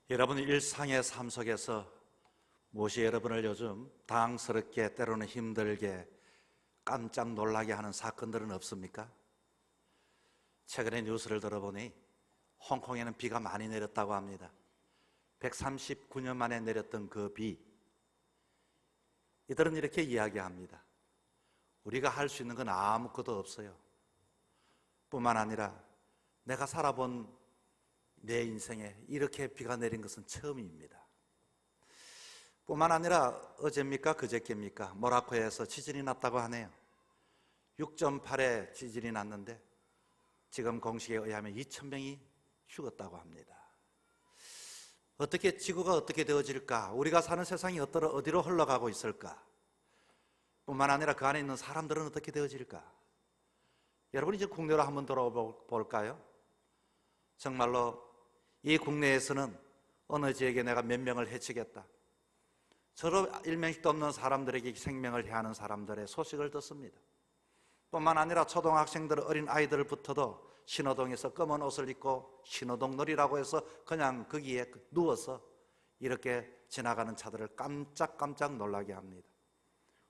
여러분 일상의 삶 속에서 무엇이 여러분을 요즘 당황스럽게 때로는 힘들게 깜짝 놀라게 하는 사건들은 없습니까? 최근에 뉴스를 들어보니 홍콩에는 비가 많이 내렸다고 합니다. 139년 만에 내렸던 그 비, 이들은 이렇게 이야기합니다. 우리가 할 수 있는 건 아무것도 없어요. 뿐만 아니라 내가 살아본 내 인생에 이렇게 비가 내린 것은 처음입니다. 뿐만 아니라 어제입니까 그저께입니까 모라코에서 지진이 났다고 하네요. 6.8의 지진이 났는데 지금 공식에 의하면 2,000명이 죽었다고 합니다. 어떻게 지구가 어떻게 되어질까? 우리가 사는 세상이 어디로 흘러가고 있을까? 뿐만 아니라 그 안에 있는 사람들은 어떻게 되어질까? 여러분 이제 국내로 한번 돌아볼까요? 정말로 이 국내에서는 어느 지역에 내가 몇 명을 해치겠다, 서로 일명씩도 없는 사람들에게 생명을 해하는 사람들의 소식을 듣습니다. 뿐만 아니라 초등학생들, 어린 아이들부터도 신호등에서 검은 옷을 입고 신호등놀이라고 해서 그냥 거기에 누워서 이렇게 지나가는 차들을 깜짝깜짝 놀라게 합니다.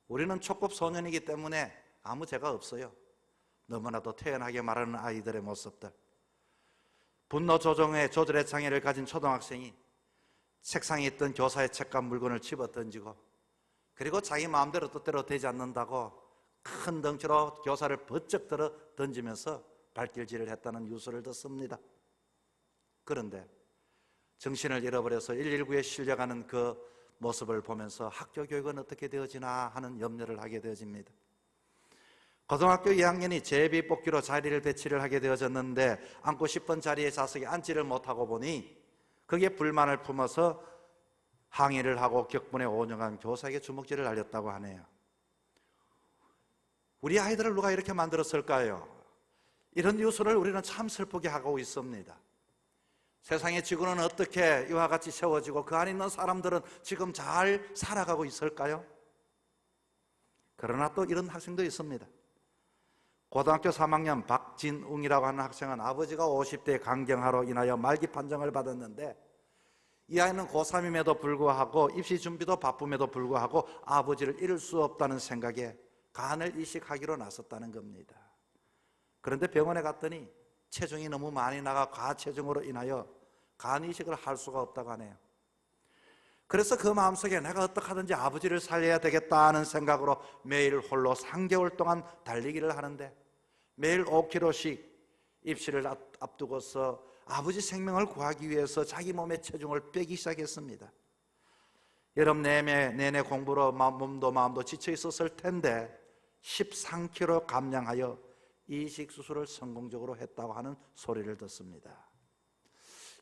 우리는 촉법 소년이기 때문에 아무 죄가 없어요. 너무나도 태연하게 말하는 아이들의 모습들, 분노 조절의 장애를 가진 초등학생이 책상에 있던 교사의 책과 물건을 집어 던지고, 그리고 자기 마음대로 뜻대로 되지 않는다고 큰 덩치로 교사를 번쩍 들어 던지면서 발길질을 했다는 뉴스를 듣습니다. 그런데 정신을 잃어버려서 119에 실려가는 그 모습을 보면서 학교 교육은 어떻게 되어지나 하는 염려를 하게 되어집니다. 고등학교 2학년이 제비 뽑기로 자리를 배치를 하게 되어졌는데 앉고 싶은 자리에 좌석에 앉지를 못하고 보니 거기에 불만을 품어서 항의를 하고 격분에 온영한 교사에게 주먹질을 날렸다고 하네요. 우리 아이들을 누가 이렇게 만들었을까요? 이런 뉴스를 우리는 참 슬프게 하고 있습니다. 세상의 지구는 어떻게 이와 같이 세워지고 그 안에 있는 사람들은 지금 잘 살아가고 있을까요? 그러나 또 이런 학생도 있습니다. 고등학교 3학년 박진웅이라고 하는 학생은 아버지가 50대 강경화로 인하여 말기 판정을 받았는데 이 아이는 고3임에도 불구하고 입시 준비도 바쁨에도 불구하고 아버지를 잃을 수 없다는 생각에 간을 이식하기로 나섰다는 겁니다. 그런데 병원에 갔더니 체중이 너무 많이 나가 과체중으로 인하여 간 이식을 할 수가 없다고 하네요. 그래서 그 마음속에 내가 어떻게 하든지 아버지를 살려야 되겠다는 생각으로 매일 홀로 3개월 동안 달리기를 하는데 매일 5km씩 입시를 앞두고서 아버지 생명을 구하기 위해서 자기 몸의 체중을 빼기 시작했습니다. 여름 내내 공부로 몸도 마음도 지쳐 있었을 텐데 13kg 감량하여 이식 수술을 성공적으로 했다고 하는 소리를 듣습니다.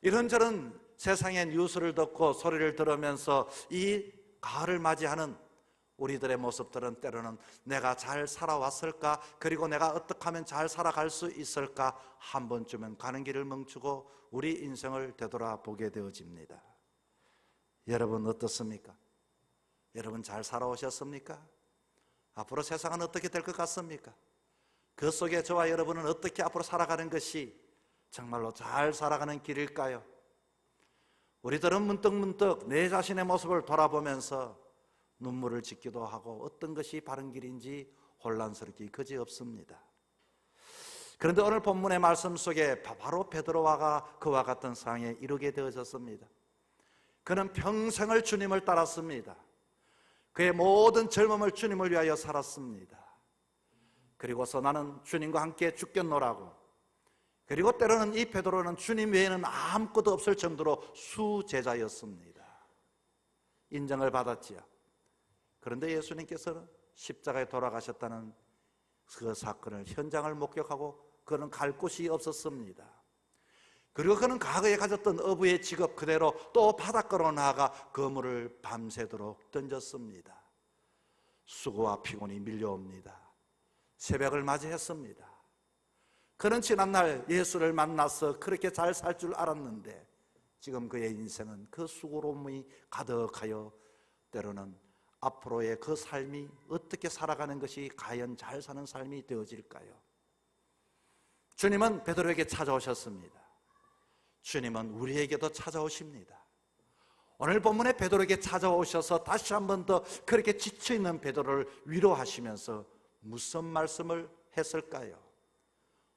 이런저런 세상의 뉴스를 듣고 소리를 들으면서 이 가을을 맞이하는 우리들의 모습들은 때로는 내가 잘 살아왔을까, 그리고 내가 어떻게 하면 잘 살아갈 수 있을까, 한 번쯤은 가는 길을 멈추고 우리 인생을 되돌아보게 되어집니다. 여러분 어떻습니까? 여러분 잘 살아오셨습니까? 앞으로 세상은 어떻게 될 것 같습니까? 그 속에 저와 여러분은 어떻게 앞으로 살아가는 것이 정말로 잘 살아가는 길일까요? 우리들은 문득문득 내 자신의 모습을 돌아보면서 눈물을 짓기도 하고 어떤 것이 바른 길인지 혼란스럽기 그지없습니다. 그런데 오늘 본문의 말씀 속에 바로 베드로가 그와 같은 상황에 이르게 되어졌습니다. 그는 평생을 주님을 따랐습니다. 그의 모든 젊음을 주님을 위하여 살았습니다. 그리고서 나는 주님과 함께 죽겠노라고, 그리고 때로는 이 베드로는 주님 외에는 아무것도 없을 정도로 수제자였습니다. 인정을 받았지요. 그런데 예수님께서는 십자가에 돌아가셨다는 그 사건을, 현장을 목격하고 그는 갈 곳이 없었습니다. 그리고 그는 과거에 가졌던 어부의 직업 그대로 또 바닷가로 나아가 그물을 밤새도록 던졌습니다. 수고와 피곤이 밀려옵니다. 새벽을 맞이했습니다. 그는 지난날 예수를 만나서 그렇게 잘 살 줄 알았는데 지금 그의 인생은 그 수고로움이 가득하여 때로는 앞으로의 그 삶이 어떻게 살아가는 것이 과연 잘 사는 삶이 되어질까요? 주님은 베드로에게 찾아오셨습니다. 주님은 우리에게도 찾아오십니다. 오늘 본문에 베드로에게 찾아오셔서 다시 한 번 더 그렇게 지쳐있는 베드로를 위로하시면서 무슨 말씀을 했을까요?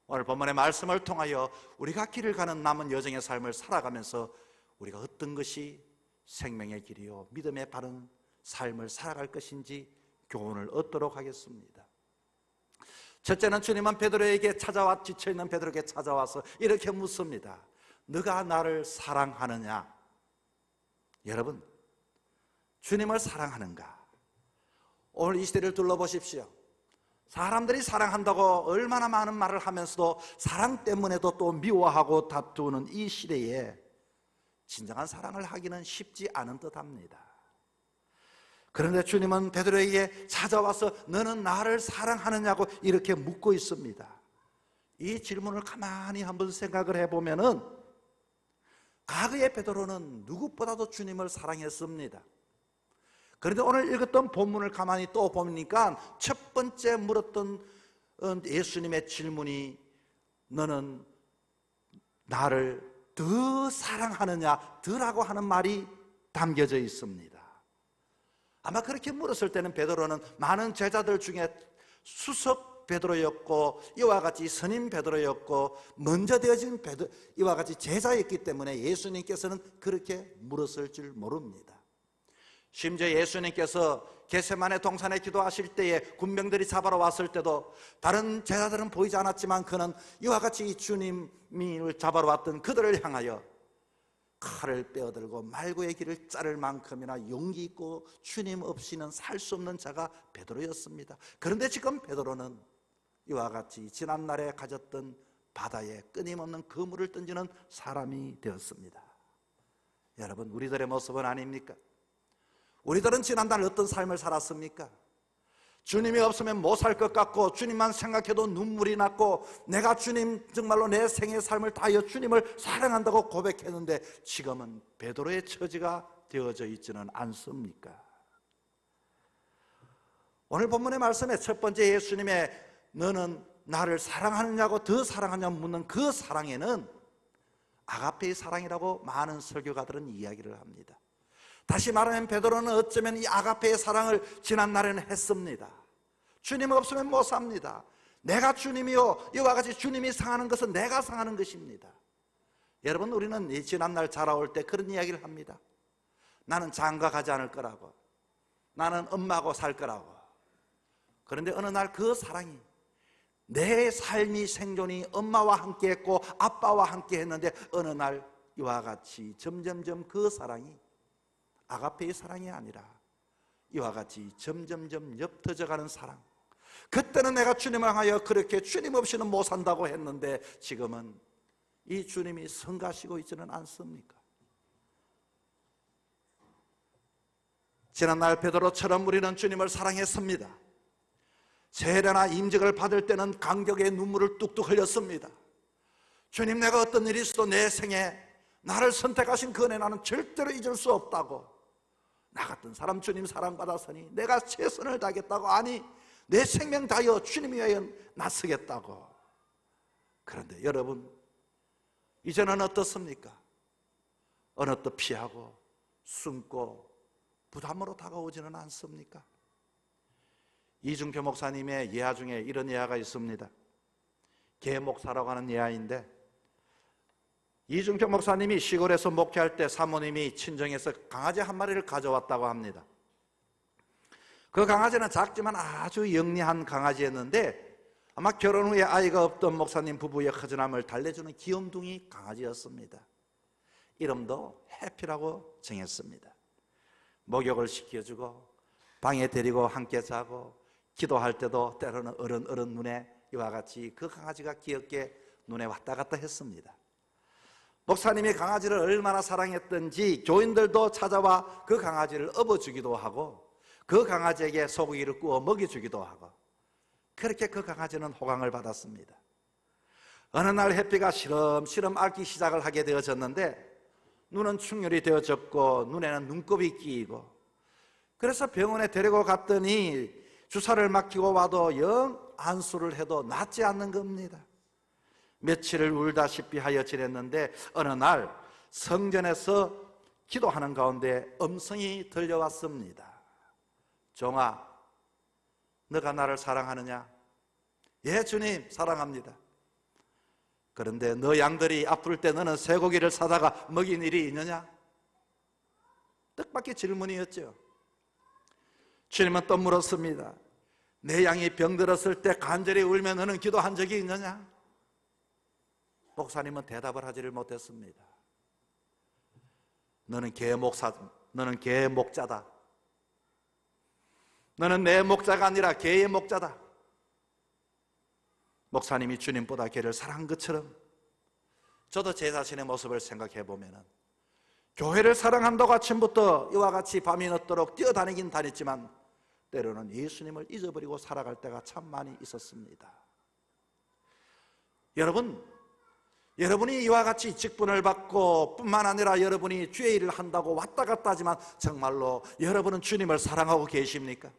오늘 본문의 말씀을 통하여 우리가 길을 가는 남은 여정의 삶을 살아가면서 우리가 어떤 것이 생명의 길이요 믿음의 바른 삶을 살아갈 것인지 교훈을 얻도록 하겠습니다. 첫째는 주님은 베드로에게 찾아와 지쳐있는 베드로에게 찾아와서 이렇게 묻습니다. 너가 나를 사랑하느냐? 여러분, 주님을 사랑하는가? 오늘 이 시대를 둘러보십시오. 사람들이 사랑한다고 얼마나 많은 말을 하면서도 사랑 때문에도 또 미워하고 다투는 이 시대에 진정한 사랑을 하기는 쉽지 않은 듯합니다. 그런데 주님은 베드로에게 찾아와서 너는 나를 사랑하느냐고 이렇게 묻고 있습니다. 이 질문을 가만히 한번 생각을 해보면은 과거의 베드로는 누구보다도 주님을 사랑했습니다. 그런데 오늘 읽었던 본문을 가만히 또 보니까 첫 번째 물었던 예수님의 질문이 너는 나를 더 사랑하느냐? 더라고 하는 말이 담겨져 있습니다. 아마 그렇게 물었을 때는 베드로는 많은 제자들 중에 수석 베드로였고 이와 같이 선임 베드로였고 먼저 되어진 이와 같이 제자였기 때문에 예수님께서는 그렇게 물었을 줄 모릅니다. 심지어 예수님께서 겟세마네 동산에 기도하실 때에 군병들이 잡아러 왔을 때도 다른 제자들은 보이지 않았지만 그는 이와 같이 주님을 잡아러 왔던 그들을 향하여 칼을 빼어들고 말고의 길을 자를 만큼이나 용기 있고 주님 없이는 살 수 없는 자가 베드로였습니다. 그런데 지금 베드로는 이와 같이 지난날에 가졌던 바다에 끊임없는 그물을 던지는 사람이 되었습니다. 여러분, 우리들의 모습은 아닙니까? 우리들은 지난날 어떤 삶을 살았습니까? 주님이 없으면 못 살 것 같고 주님만 생각해도 눈물이 났고 내가 주님 정말로 내 생의 삶을 다하여 주님을 사랑한다고 고백했는데 지금은 베드로의 처지가 되어져 있지는 않습니까? 오늘 본문의 말씀에 첫 번째 예수님의 너는 나를 사랑하느냐고 더 사랑하냐고 묻는 그 사랑에는 아가페의 사랑이라고 많은 설교가들은 이야기를 합니다. 다시 말하면 베드로는 어쩌면 이 아가페의 사랑을 지난날에는 했습니다. 주님 없으면 못 삽니다. 내가 주님이요 이와 같이 주님이 상하는 것은 내가 상하는 것입니다. 여러분, 우리는 이 지난날 자라올 때 그런 이야기를 합니다. 나는 장가 가지 않을 거라고, 나는 엄마하고 살 거라고. 그런데 어느 날 그 사랑이 내 삶이 생존이 엄마와 함께 했고 아빠와 함께 했는데 어느 날 이와 같이 점점점 그 사랑이 아가페의 사랑이 아니라 이와 같이 점점점 옅어져가는 사랑. 그때는 내가 주님을 향하여 그렇게 주님 없이는 못 산다고 했는데 지금은 이 주님이 성가시고 있지는 않습니까? 지난날 베드로처럼 우리는 주님을 사랑했습니다. 세례나 임직을 받을 때는 감격의 눈물을 뚝뚝 흘렸습니다. 주님, 내가 어떤 일이 있어도 내 생에 나를 선택하신 그 은혜 나는 절대로 잊을 수 없다고. 나 같은 사람 주님 사랑받았으니 내가 최선을 다하겠다고, 아니 내 생명 다하여 주님 위하여 나서겠다고. 그런데 여러분, 이제는 어떻습니까? 어느 또 피하고 숨고 부담으로 다가오지는 않습니까? 이중표 목사님의 예화 중에 이런 예화가 있습니다. 계목사라고 하는 예화인데 이중표 목사님이 시골에서 목회할 때 사모님이 친정에서 강아지 한 마리를 가져왔다고 합니다. 그 강아지는 작지만 아주 영리한 강아지였는데 아마 결혼 후에 아이가 없던 목사님 부부의 허전함을 달래주는 귀염둥이 강아지였습니다. 이름도 해피라고 정했습니다. 목욕을 시켜주고 방에 데리고 함께 자고 기도할 때도 때로는 어른 눈에 이와 같이 그 강아지가 귀엽게 눈에 왔다 갔다 했습니다. 목사님이 강아지를 얼마나 사랑했던지 교인들도 찾아와 그 강아지를 업어주기도 하고 그 강아지에게 소고기를 구워 먹여주기도 하고 그렇게 그 강아지는 호강을 받았습니다. 어느 날 해피가 시름시름 앓기 시작을 하게 되어졌는데 눈은 충혈이 되어졌고 눈에는 눈곱이 끼이고 그래서 병원에 데리고 갔더니 주사를 맞히고 와도 영 안수를 해도 낫지 않는 겁니다. 며칠을 울다시피 하여 지냈는데 어느 날 성전에서 기도하는 가운데 음성이 들려왔습니다. 종아, 너가 나를 사랑하느냐? 예, 주님, 사랑합니다. 그런데 너 양들이 아플 때 너는 쇠고기를 사다가 먹인 일이 있느냐? 뜻밖의 질문이었죠. 주님은 또 물었습니다. 내 양이 병들었을 때 간절히 울며 너는 기도한 적이 있느냐? 목사님은 대답을 하지를 못했습니다. 너는 개 목자다. 너는 내 목자가 아니라 개의 목자다. 목사님이 주님보다 개를 사랑한 것처럼 저도 제 자신의 모습을 생각해 보면 교회를 사랑한다고 아침부터 이와 같이 밤이 늦도록 뛰어다니긴 다녔지만 때로는 예수님을 잊어버리고 살아갈 때가 참 많이 있었습니다. 여러분이 이와 같이 직분을 받고 뿐만 아니라 여러분이 주의 일을 한다고 왔다 갔다 하지만 정말로 여러분은 주님을 사랑하고 계십니까?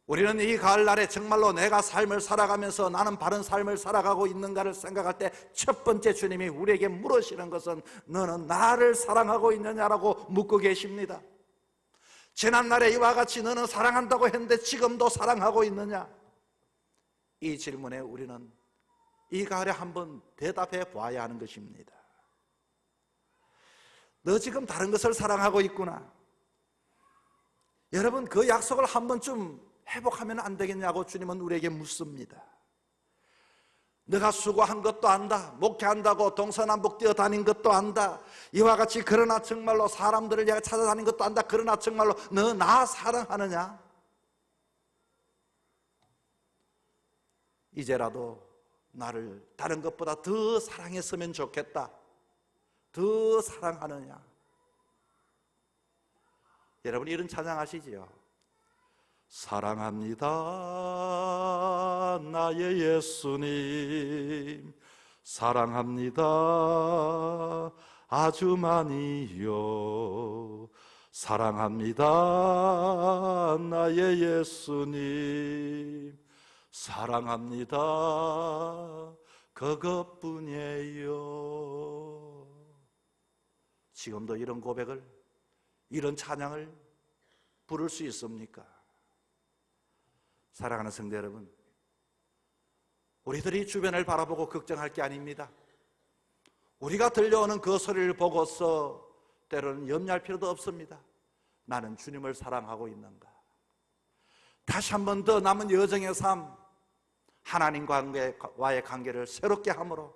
우리는 이 가을날에 정말로 내가 삶을 살아가면서 나는 바른 삶을 살아가고 있는가를 생각할 때 첫 번째 주님이 우리에게 물으시는 것은 너는 나를 사랑하고 있느냐라고 묻고 계십니다. 지난날에 이와 같이 너는 사랑한다고 했는데 지금도 사랑하고 있느냐? 이 질문에 우리는 이 가을에 한번 대답해 봐야 하는 것입니다. 너 지금 다른 것을 사랑하고 있구나. 여러분, 그 약속을 한 번쯤 회복하면 안 되겠냐고 주님은 우리에게 묻습니다. 너가 수고한 것도 안다. 목회한다고 동서남북 뛰어다닌 것도 안다. 이와 같이 그러나 정말로 사람들을 내가 찾아다닌 것도 안다. 그러나 정말로 너 나 사랑하느냐? 이제라도 나를 다른 것보다 더 사랑했으면 좋겠다. 더 사랑하느냐? 여러분 이런 찬양 아시지요? 사랑합니다 나의 예수님, 사랑합니다 아주 많이요, 사랑합니다 나의 예수님, 사랑합니다 그것뿐이에요. 지금도 이런 고백을, 이런 찬양을 부를 수 있습니까? 사랑하는 성도 여러분, 우리들이 주변을 바라보고 걱정할 게 아닙니다. 우리가 들려오는 그 소리를 보고서 때로는 염려할 필요도 없습니다. 나는 주님을 사랑하고 있는가? 다시 한 번 더 남은 여정의 삶, 하나님과의 관계를 새롭게 함으로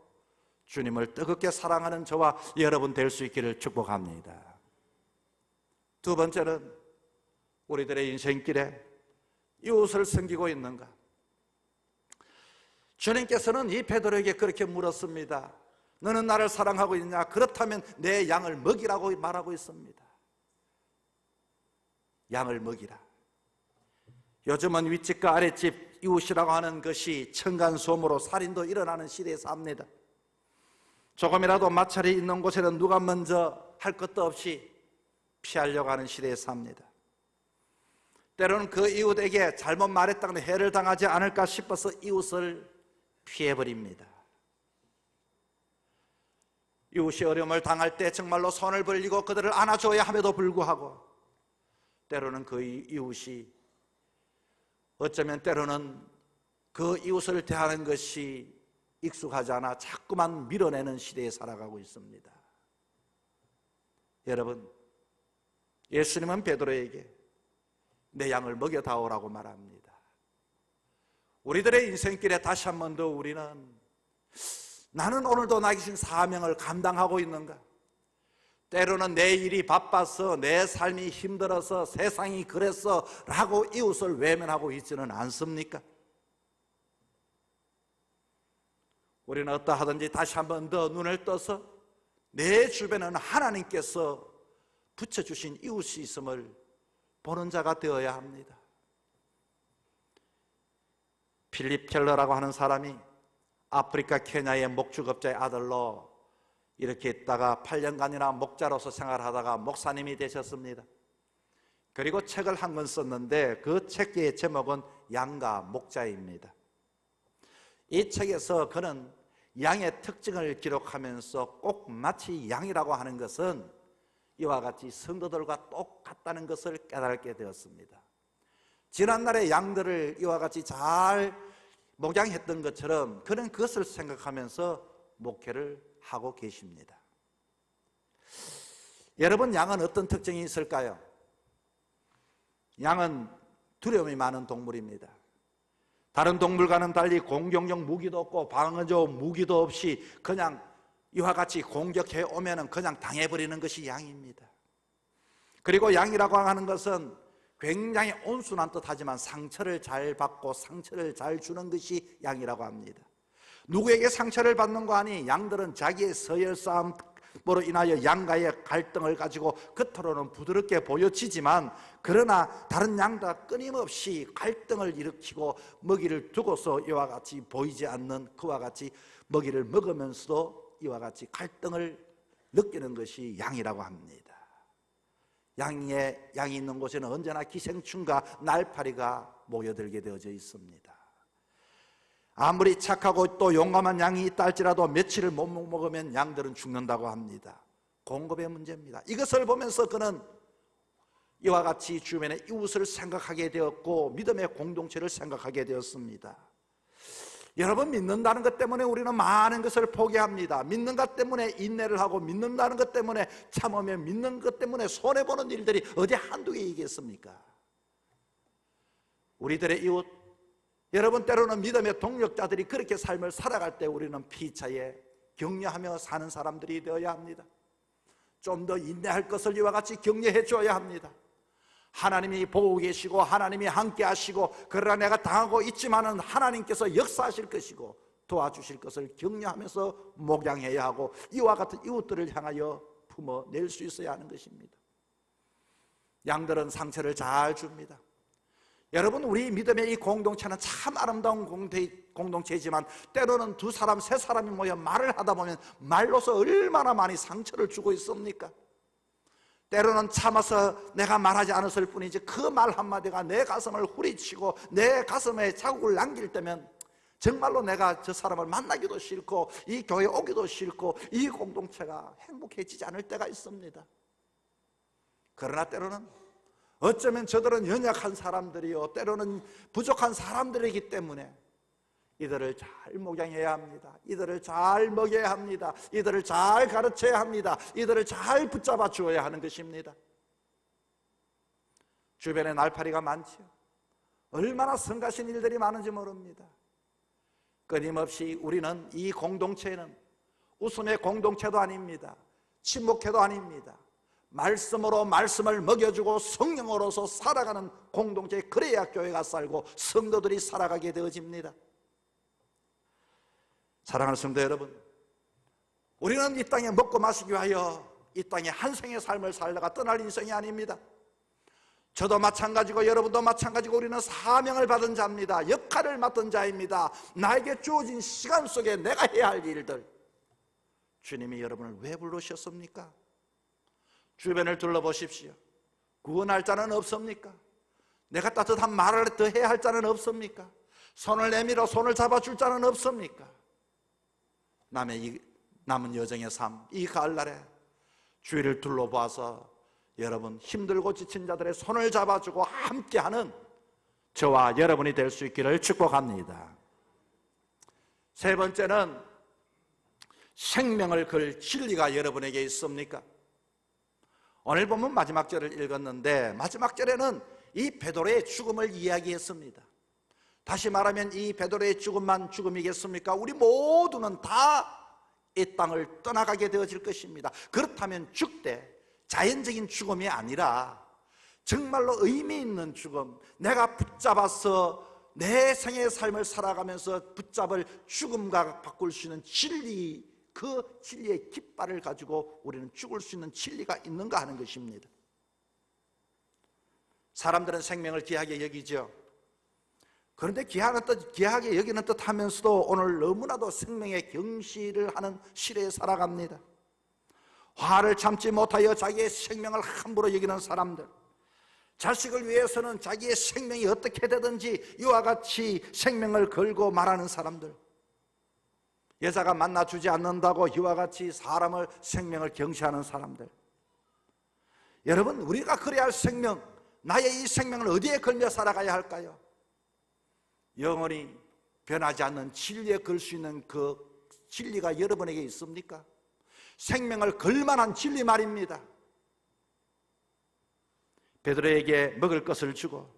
주님을 뜨겁게 사랑하는 저와 여러분 될 수 있기를 축복합니다. 두 번째는 우리들의 인생길에 이웃을 섬기고 있는가? 주님께서는 이 베드로에게 그렇게 물었습니다. 너는 나를 사랑하고 있느냐? 그렇다면 내 양을 먹이라고 말하고 있습니다. 양을 먹이라. 요즘은 윗집과 아랫집 이웃이라고 하는 것이 층간소음으로 살인도 일어나는 시대에 삽니다. 조금이라도 마찰이 있는 곳에는 누가 먼저 할 것도 없이 피하려고 하는 시대에 삽니다. 때로는 그 이웃에게 잘못 말했다는 해를 당하지 않을까 싶어서 이웃을 피해버립니다. 이웃이 어려움을 당할 때 정말로 손을 벌리고 그들을 안아줘야 함에도 불구하고 때로는 그 이웃이 어쩌면 때로는 그 이웃을 대하는 것이 익숙하지 않아 자꾸만 밀어내는 시대에 살아가고 있습니다. 여러분, 예수님은 베드로에게 내 양을 먹여다오라고 말합니다. 우리들의 인생길에 다시 한 번 더 우리는 나는 오늘도 나에게 주신 사명을 감당하고 있는가? 때로는 내 일이 바빠서 내 삶이 힘들어서 세상이 그랬어 라고 이웃을 외면하고 있지는 않습니까? 우리는 어떠하든지 다시 한 번 더 눈을 떠서 내 주변에는 하나님께서 붙여주신 이웃이 있음을 보는 자가 되어야 합니다. 필립 켈러라고 하는 사람이 아프리카 케냐의 목축업자의 아들로 이렇게 있다가 8년간이나 목자로서 생활하다가 목사님이 되셨습니다. 그리고 책을 한 권 썼는데 그 책의 제목은 양과 목자입니다. 이 책에서 그는 양의 특징을 기록하면서 꼭 마치 양이라고 하는 것은 이와 같이 성도들과 똑같다는 것을 깨닫게 되었습니다. 지난날의 양들을 이와 같이 잘 목양했던 것처럼 그는 그것을 생각하면서 목회를 하고 계십니다. 여러분, 양은 어떤 특징이 있을까요? 양은 두려움이 많은 동물입니다. 다른 동물과는 달리 공격적 무기도 없고 방어적 무기도 없이 그냥 이와 같이 공격해 오면은 그냥 당해버리는 것이 양입니다. 그리고 양이라고 하는 것은 굉장히 온순한 뜻하지만 상처를 잘 받고 상처를 잘 주는 것이 양이라고 합니다. 누구에게 상처를 받는 거 아니, 양들은 자기의 서열 싸움으로 인하여 양과의 갈등을 가지고 겉으로는 부드럽게 보여지지만 그러나 다른 양과 끊임없이 갈등을 일으키고 먹이를 두고서 이와 같이 보이지 않는 그와 같이 먹이를 먹으면서도 이와 같이 갈등을 느끼는 것이 양이라고 합니다. 양이 있는 곳에는 언제나 기생충과 날파리가 모여들게 되어져 있습니다. 아무리 착하고 또 용감한 양이 있다 할지라도 며칠을 못 먹으면 양들은 죽는다고 합니다. 공급의 문제입니다. 이것을 보면서 그는 이와 같이 주변의 이웃을 생각하게 되었고 믿음의 공동체를 생각하게 되었습니다. 여러분, 믿는다는 것 때문에 우리는 많은 것을 포기합니다. 믿는 것 때문에 인내를 하고 믿는다는 것 때문에 참으며 믿는 것 때문에 손해보는 일들이 어디 한두 개이겠습니까? 우리들의 이웃, 여러분, 때로는 믿음의 동력자들이 그렇게 삶을 살아갈 때 우리는 피차에 격려하며 사는 사람들이 되어야 합니다. 좀 더 인내할 것을 이와 같이 격려해 줘야 합니다. 하나님이 보고 계시고 하나님이 함께 하시고 그러나 내가 당하고 있지만은 하나님께서 역사하실 것이고 도와주실 것을 격려하면서 목양해야 하고 이와 같은 이웃들을 향하여 품어낼 수 있어야 하는 것입니다. 양들은 상처를 잘 줍니다. 여러분, 우리 믿음의 이 공동체는 참 아름다운 공동체이지만 때로는 두 사람, 세 사람이 모여 말을 하다 보면 말로서 얼마나 많이 상처를 주고 있습니까? 때로는 참아서 내가 말하지 않았을 뿐이지 그 말 한마디가 내 가슴을 후리치고 내 가슴에 자국을 남길 때면 정말로 내가 저 사람을 만나기도 싫고 이 교회에 오기도 싫고 이 공동체가 행복해지지 않을 때가 있습니다. 그러나 때로는 어쩌면 저들은 연약한 사람들이요 때로는 부족한 사람들이기 때문에 이들을 잘 목양해야 합니다. 이들을 잘 먹여야 합니다. 이들을 잘 가르쳐야 합니다. 이들을 잘 붙잡아 주어야 하는 것입니다. 주변에 날파리가 많지요. 얼마나 성가신 일들이 많은지 모릅니다. 끊임없이 우리는 이 공동체는 웃음의 공동체도 아닙니다. 침묵회도 아닙니다. 말씀으로 말씀을 먹여주고 성령으로서 살아가는 공동체, 그래야 교회가 살고 성도들이 살아가게 되어집니다. 사랑하는 성도 여러분, 우리는 이 땅에 먹고 마시기 위하여 이 땅에 한 생의 삶을 살다가 떠날 인생이 아닙니다. 저도 마찬가지고 여러분도 마찬가지고 우리는 사명을 받은 자입니다. 역할을 맡은 자입니다. 나에게 주어진 시간 속에 내가 해야 할 일들, 주님이 여러분을 왜 부르셨습니까? 주변을 둘러보십시오. 구원할 자는 없습니까? 내가 따뜻한 말을 더 해야 할 자는 없습니까? 손을 내밀어 손을 잡아줄 자는 없습니까? 남은 여정의 삶, 이 가을날에 주위를 둘러봐서 여러분 힘들고 지친 자들의 손을 잡아주고 함께하는 저와 여러분이 될 수 있기를 축복합니다. 세 번째는 생명을 걸 진리가 여러분에게 있습니까? 오늘 보면 마지막 절을 읽었는데 마지막 절에는 이 베드로의 죽음을 이야기했습니다. 다시 말하면 이 베드로의 죽음만 죽음이겠습니까? 우리 모두는 다 이 땅을 떠나가게 되어질 것입니다. 그렇다면 죽되 자연적인 죽음이 아니라 정말로 의미 있는 죽음, 내가 붙잡아서 내 생의 삶을 살아가면서 붙잡을 죽음과 바꿀 수 있는 진리, 그 진리의 깃발을 가지고 우리는 죽을 수 있는 진리가 있는가 하는 것입니다. 사람들은 생명을 귀하게 여기죠. 그런데 귀하게 여기는 듯 하면서도 오늘 너무나도 생명의 경시를 하는 시대에 살아갑니다. 화를 참지 못하여 자기의 생명을 함부로 여기는 사람들, 자식을 위해서는 자기의 생명이 어떻게 되든지 이와 같이 생명을 걸고 말하는 사람들, 여자가 만나주지 않는다고 이와 같이 사람을 생명을 경시하는 사람들, 여러분, 우리가 그래야 할 생명, 나의 이 생명을 어디에 걸며 살아가야 할까요? 영원히 변하지 않는 진리에 걸 수 있는 그 진리가 여러분에게 있습니까? 생명을 걸만한 진리 말입니다. 베드로에게 먹을 것을 주고,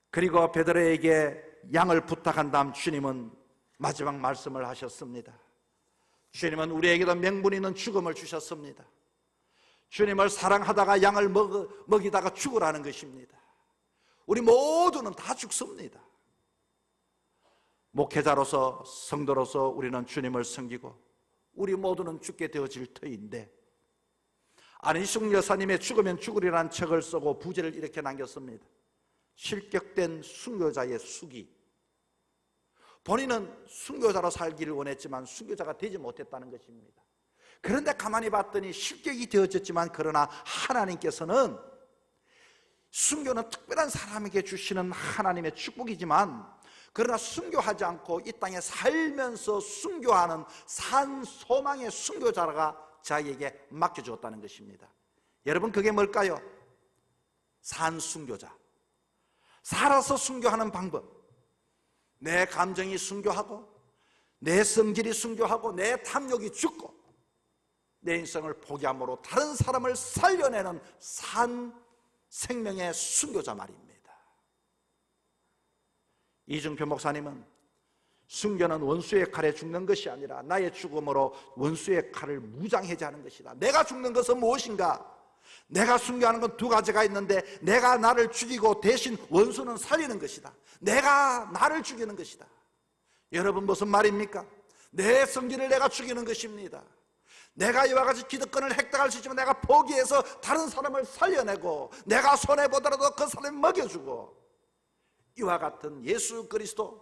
그리고 베드로에게 양을 부탁한 다음 주님은 마지막 말씀을 하셨습니다. 주님은 우리에게도 명분 있는 죽음을 주셨습니다. 주님을 사랑하다가 양을 먹이다가 죽으라는 것입니다. 우리 모두는 다 죽습니다. 목회자로서, 성도로서 우리는 주님을 섬기고 우리 모두는 죽게 되어질 터인데, 안희숙 여사님의 죽으면 죽으리라는 책을 쓰고 부제를 이렇게 남겼습니다. 실격된 순교자의 수기. 본인은 순교자로 살기를 원했지만 순교자가 되지 못했다는 것입니다. 그런데 가만히 봤더니 실격이 되어졌지만, 그러나 하나님께서는, 순교는 특별한 사람에게 주시는 하나님의 축복이지만, 그러나 순교하지 않고 이 땅에 살면서 순교하는 산 소망의 순교자가 자기에게 맡겨주었다는 것입니다. 여러분, 그게 뭘까요? 산 순교자. 살아서 순교하는 방법. 내 감정이 순교하고, 내 성질이 순교하고, 내 탐욕이 죽고, 내 인생을 포기함으로 다른 사람을 살려내는 산 생명의 순교자 말입니다. 이중표 목사님은 순교는 원수의 칼에 죽는 것이 아니라 나의 죽음으로 원수의 칼을 무장해제하는 것이다. 내가 죽는 것은 무엇인가? 내가 순교하는 건 두 가지가 있는데, 내가 나를 죽이고 대신 원수는 살리는 것이다. 내가 나를 죽이는 것이다. 여러분, 무슨 말입니까? 내 성질을 내가 죽이는 것입니다. 내가 이와 같이 기득권을 획득할 수 있지만 내가 포기해서 다른 사람을 살려내고, 내가 손해보더라도 그 사람을 먹여주고, 이와 같은 예수 그리스도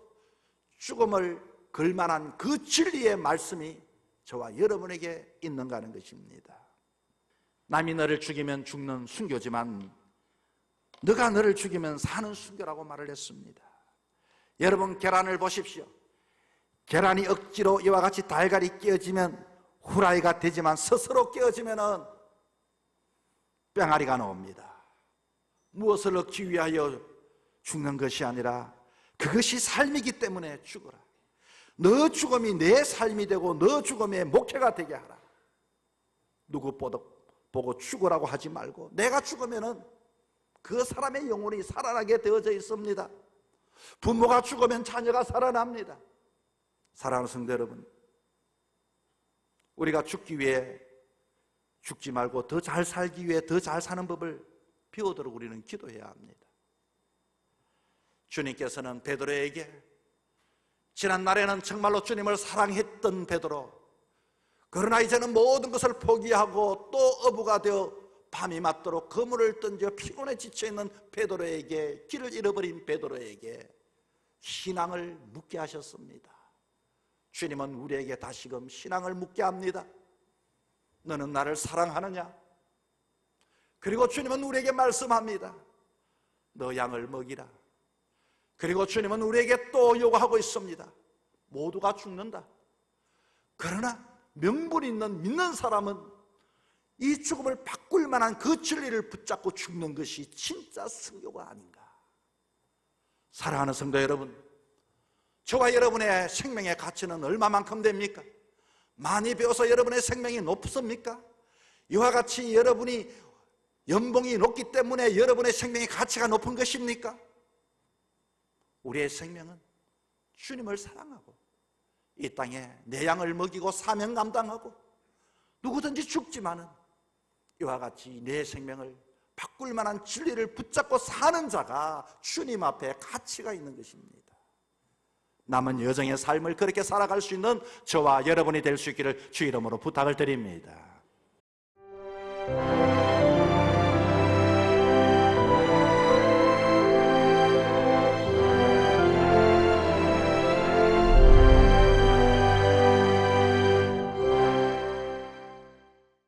죽음을 걸만한 그 진리의 말씀이 저와 여러분에게 있는가 하는 것입니다. 남이 너를 죽이면 죽는 순교지만 너가 너를 죽이면 사는 순교라고 말을 했습니다. 여러분, 계란을 보십시오. 계란이 억지로 이와 같이 달걀이 깨어지면 후라이가 되지만, 스스로 깨어지면 뺑아리가 나옵니다. 무엇을 얻기 위하여 죽는 것이 아니라 그것이 삶이기 때문에 죽어라. 너 죽음이 내 삶이 되고 너 죽음의 목회가 되게 하라. 누구 보고 죽으라고 하지 말고, 내가 죽으면 그 사람의 영혼이 살아나게 되어져 있습니다. 부모가 죽으면 자녀가 살아납니다. 사랑하는 성도 여러분, 우리가 죽기 위해 죽지 말고 더 잘 살기 위해 더 잘 사는 법을 배우도록 우리는 기도해야 합니다. 주님께서는 베드로에게, 지난날에는 정말로 주님을 사랑했던 베드로, 그러나 이제는 모든 것을 포기하고 또 어부가 되어 밤이 맞도록 그물을 던져 피곤에 지쳐있는 베드로에게, 길을 잃어버린 베드로에게 신앙을 묻게 하셨습니다. 주님은 우리에게 다시금 신앙을 묻게 합니다. 너는 나를 사랑하느냐? 그리고 주님은 우리에게 말씀합니다. 너 양을 먹이라. 그리고 주님은 우리에게 또 요구하고 있습니다. 모두가 죽는다. 그러나 명분 있는 믿는 사람은 이 죽음을 바꿀 만한 그 진리를 붙잡고 죽는 것이 진짜 순교가 아닌가. 사랑하는 성도 여러분, 저와 여러분의 생명의 가치는 얼마만큼 됩니까? 많이 배워서 여러분의 생명이 높습니까? 이와 같이 여러분이 연봉이 높기 때문에 여러분의 생명의 가치가 높은 것입니까? 우리의 생명은 주님을 사랑하고 이 땅에 내 양을 먹이고 사명 감당하고 누구든지 죽지만은 이와 같이 내 생명을 바꿀 만한 진리를 붙잡고 사는 자가 주님 앞에 가치가 있는 것입니다. 남은 여정의 삶을 그렇게 살아갈 수 있는 저와 여러분이 될 수 있기를 주 이름으로 부탁을 드립니다.